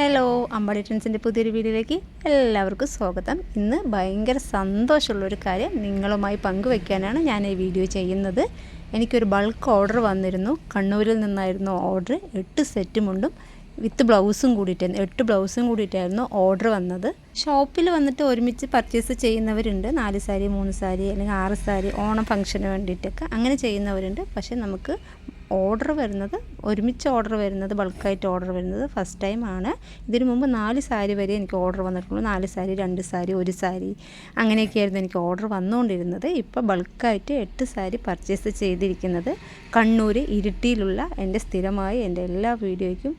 Hello, Ambadi ട്രെൻഡ്സിൻ്റെ പുതിയൊരു വീഡിയോയിലേക്ക് എല്ലാവർക്കും സ്വാഗതം. ഇന്ന് ഭയങ്കര സന്തോഷമുള്ളൊരു കാര്യം നിങ്ങളുമായി പങ്കുവയ്ക്കാനാണ് ഞാൻ ഈ വീഡിയോ ചെയ്യുന്നത്. എനിക്കൊരു ബൾക്ക് ഓർഡർ വന്നിരുന്നു. കണ്ണൂരിൽ നിന്നായിരുന്നു ഓർഡർ. 8 സെറ്റ് മുണ്ടും വിത്ത് ബ്ലൗസും കൂടിയിട്ടായിരുന്നു. 8 ബ്ലൗസും കൂടിയിട്ടായിരുന്നു ഓർഡർ വന്നത്. ഷോപ്പിൽ വന്നിട്ട് ഒരുമിച്ച് പർച്ചേസ് ചെയ്യുന്നവരുണ്ട്. 4 സാരി, 3 സാരി അല്ലെങ്കിൽ 6 സാരി ഓണം ഫംഗ്ഷന് വേണ്ടിയിട്ടൊക്കെ അങ്ങനെ ചെയ്യുന്നവരുണ്ട്. പക്ഷേ നമുക്ക് ഓർഡർ വരുന്നത് ഒരുമിച്ച് ഓർഡർ വരുന്നത് ബൾക്കായിട്ട് ഓർഡർ വരുന്നത് ഫസ്റ്റ് ടൈം ആണ്. ഇതിനു മുമ്പ് 4 സാരി വരെ എനിക്ക് ഓർഡർ വന്നിട്ടുള്ളൂ. 4 സാരി, 2 സാരി, 1 സാരി അങ്ങനെയൊക്കെയായിരുന്നു എനിക്ക് ഓർഡർ വന്നുകൊണ്ടിരുന്നത്. ഇപ്പോൾ ബൾക്കായിട്ട് 8 സാരി പർച്ചേസ് ചെയ്തിരിക്കുന്നത് കണ്ണൂർ ഇരിട്ടിയിലുള്ള എൻ്റെ സ്ഥിരമായി എൻ്റെ എല്ലാ വീഡിയോയ്ക്കും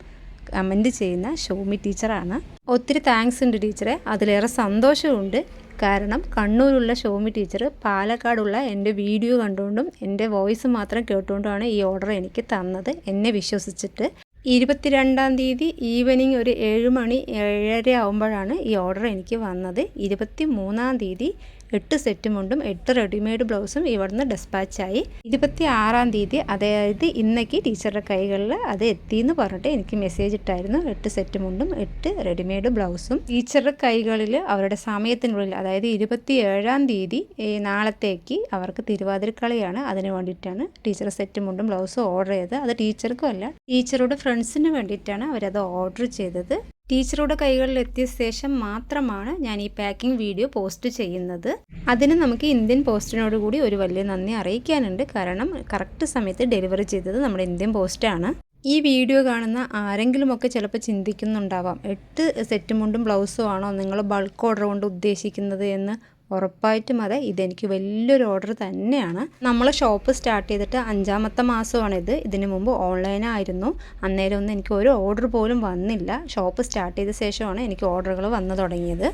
കമൻറ്റ് ചെയ്യുന്ന ഷോമി ടീച്ചറാണ്. ഒത്തിരി താങ്ക്സ് ഉണ്ട് ടീച്ചറെ. അതിലേറെ സന്തോഷമുണ്ട്. കാരണം കണ്ണൂരുള്ള ഷോമി ടീച്ചർ പാലക്കാടുള്ള എൻ്റെ വീഡിയോ കണ്ടുകൊണ്ടും എൻ്റെ വോയിസ് മാത്രം കേട്ടുകൊണ്ടുമാണ് ഈ ഓർഡർ എനിക്ക് തന്നത്, എന്നെ വിശ്വസിച്ചിട്ട്. 22-ാം തീയതി ഈവനിങ് ഒരു 7 മണി 7:30 ആകുമ്പോഴാണ് ഈ ഓർഡർ എനിക്ക് വന്നത്. 23-ാം തീയതി 8 സെറ്റ് മുണ്ടും 8 റെഡിമെയ്ഡ് ബ്ലൗസും ഇവിടുന്ന് ഡെസ്പാച്ചായി. 26-ാം തീയതി അതായത് ഇന്നേക്ക് ടീച്ചറുടെ കൈകളിൽ അത് എത്തിയെന്ന് പറഞ്ഞിട്ട് എനിക്ക് മെസ്സേജ് ഇട്ടായിരുന്നു. 8 സെറ്റ് മുണ്ടും 8 റെഡിമെയ്ഡ് ബ്ലൗസും ടീച്ചറുടെ കൈകളിൽ അവരുടെ സമയത്തിനുള്ളിൽ, അതായത് 27-ാം തീയതി നാളത്തേക്ക് അവർക്ക് തിരുവാതിരക്കളിയാണ്. അതിന് വേണ്ടിയിട്ടാണ് ടീച്ചർ സെറ്റ് മുണ്ടും ബ്ലൗസും ഓർഡർ ചെയ്തത്. അത് ടീച്ചർക്കും അല്ല, ടീച്ചറുടെ ഫ്രണ്ട്സിന് വേണ്ടിയിട്ടാണ് അവരത് ഓർഡർ ചെയ്തത്. ടീച്ചറുടെ കൈകളിൽ എത്തിയ ശേഷം മാത്രമാണ് ഞാൻ ഈ പാക്കിംഗ് വീഡിയോ പോസ്റ്റ് ചെയ്യുന്നത്. അതിന് നമുക്ക് ഇന്ത്യൻ പോസ്റ്റിനോട് കൂടി ഒരു വലിയ നന്ദി അറിയിക്കാനുണ്ട്. കാരണം കറക്റ്റ് സമയത്ത് ഡെലിവറി ചെയ്തത് നമ്മുടെ ഇന്ത്യൻ പോസ്റ്റാണ്. ഈ വീഡിയോ കാണുന്ന ആരെങ്കിലുമൊക്കെ ചിലപ്പോൾ ചിന്തിക്കുന്നുണ്ടാവാം, 8 സെറ്റ് മുണ്ടും ബ്ലൗസും ആണോ നിങ്ങൾ ബൾക്ക് ഓർഡർ കൊണ്ട് ഉദ്ദേശിക്കുന്നത് എന്ന്. ഉറപ്പായിട്ടും അതെ, ഇതെനിക്ക് വലിയൊരു ഓർഡർ തന്നെയാണ്. നമ്മൾ ഷോപ്പ് സ്റ്റാർട്ട് ചെയ്തിട്ട് 5-ാമത്തെ മാസമാണിത്. ഇതിനു മുമ്പ് ഓൺലൈനായിരുന്നു. അന്നേരം ഒന്നും എനിക്ക് ഒരു ഓർഡർ പോലും വന്നില്ല. ഷോപ്പ് സ്റ്റാർട്ട് ചെയ്ത ശേഷമാണ് എനിക്ക് ഓർഡറുകൾ വന്നു തുടങ്ങിയത്.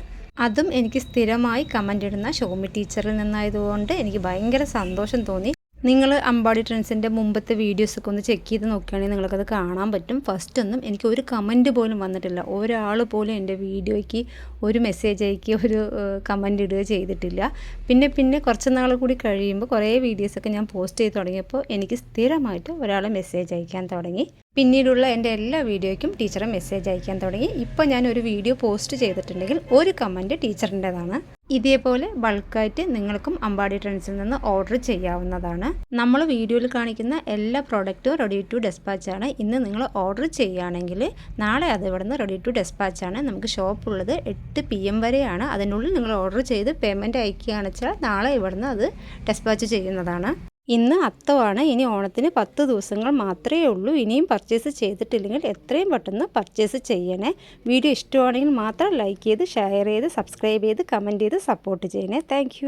അതും എനിക്ക് സ്ഥിരമായി കമൻ്റ് ഇടുന്ന ഷോമി ടീച്ചറിൽ നിന്നായതുകൊണ്ട് എനിക്ക് ഭയങ്കര സന്തോഷം തോന്നി. നിങ്ങൾ അമ്പാടി ട്രെൻഡ്സിൻ്റെ മുമ്പത്തെ വീഡിയോസൊക്കെ ഒന്ന് ചെക്ക് ചെയ്ത് നോക്കുകയാണെങ്കിൽ നിങ്ങൾക്കത് കാണാൻ പറ്റും. ഫസ്റ്റ് ഒന്നും എനിക്ക് ഒരു കമൻറ്റ് പോലും വന്നിട്ടില്ല. ഒരാൾ പോലും എൻ്റെ വീഡിയോയ്ക്ക് ഒരു മെസ്സേജ് അയക്കുകയോ ഒരു കമൻറ്റ് ഇടുകയോ ചെയ്തിട്ടില്ല. പിന്നെ കുറച്ച് നാൾ കൂടി കഴിയുമ്പോൾ കുറേ വീഡിയോസൊക്കെ ഞാൻ പോസ്റ്റ് ചെയ്ത് തുടങ്ങിയപ്പോൾ എനിക്ക് സ്ഥിരമായിട്ട് ഒരാൾ മെസ്സേജ് അയക്കാൻ തുടങ്ങി. പിന്നീടുള്ള എൻ്റെ എല്ലാ വീഡിയോയ്ക്കും ടീച്ചറെ മെസ്സേജ് അയക്കാൻ തുടങ്ങി. ഇപ്പോൾ ഞാൻ ഒരു വീഡിയോ പോസ്റ്റ് ചെയ്തിട്ടുണ്ടെങ്കിൽ ഒരു കമൻറ്റ് ടീച്ചറിൻ്റെതാണ്. ഇതേപോലെ ബൾക്കായിട്ട് നിങ്ങൾക്കും അമ്പാടി ട്രെൻഡ്സിൽ നിന്ന് ഓർഡർ ചെയ്യാവുന്നതാണ്. നമ്മൾ വീഡിയോയിൽ കാണിക്കുന്ന എല്ലാ പ്രോഡക്റ്റും റെഡി ടു ഡെസ്പാച്ചാണ്. ഇന്ന് നിങ്ങൾ ഓർഡർ ചെയ്യുകയാണെങ്കിൽ നാളെ അത് ഇവിടുന്ന് റെഡി ടു ഡെസ്പാച്ചാണ്. നമുക്ക് ഷോപ്പുള്ളത് 8 PM വരെയാണ്. അതിനുള്ളിൽ നിങ്ങൾ ഓർഡർ ചെയ്ത് പേയ്മെൻറ്റ് അയക്കുകയാണെന്ന് വെച്ചാൽ നാളെ ഇവിടുന്ന് അത് ഡെസ്പാച്ച് ചെയ്യുന്നതാണ്. ഇന്ന് അത്തമാണ്. ഇനി ഓണത്തിന് 10 ദിവസങ്ങൾ മാത്രമേ ഉള്ളൂ. ഇനിയും പർച്ചേസ് ചെയ്തിട്ടില്ലെങ്കിൽ എത്രയും പെട്ടെന്ന് പർച്ചേസ് ചെയ്യണേ. വീഡിയോ ഇഷ്ടമാണെങ്കിൽ മാത്രം ലൈക്ക് ചെയ്ത്, ഷെയർ ചെയ്ത്, സബ്സ്ക്രൈബ് ചെയ്ത്, കമൻറ്റ് ചെയ്ത് സപ്പോർട്ട് ചെയ്യണേ. താങ്ക്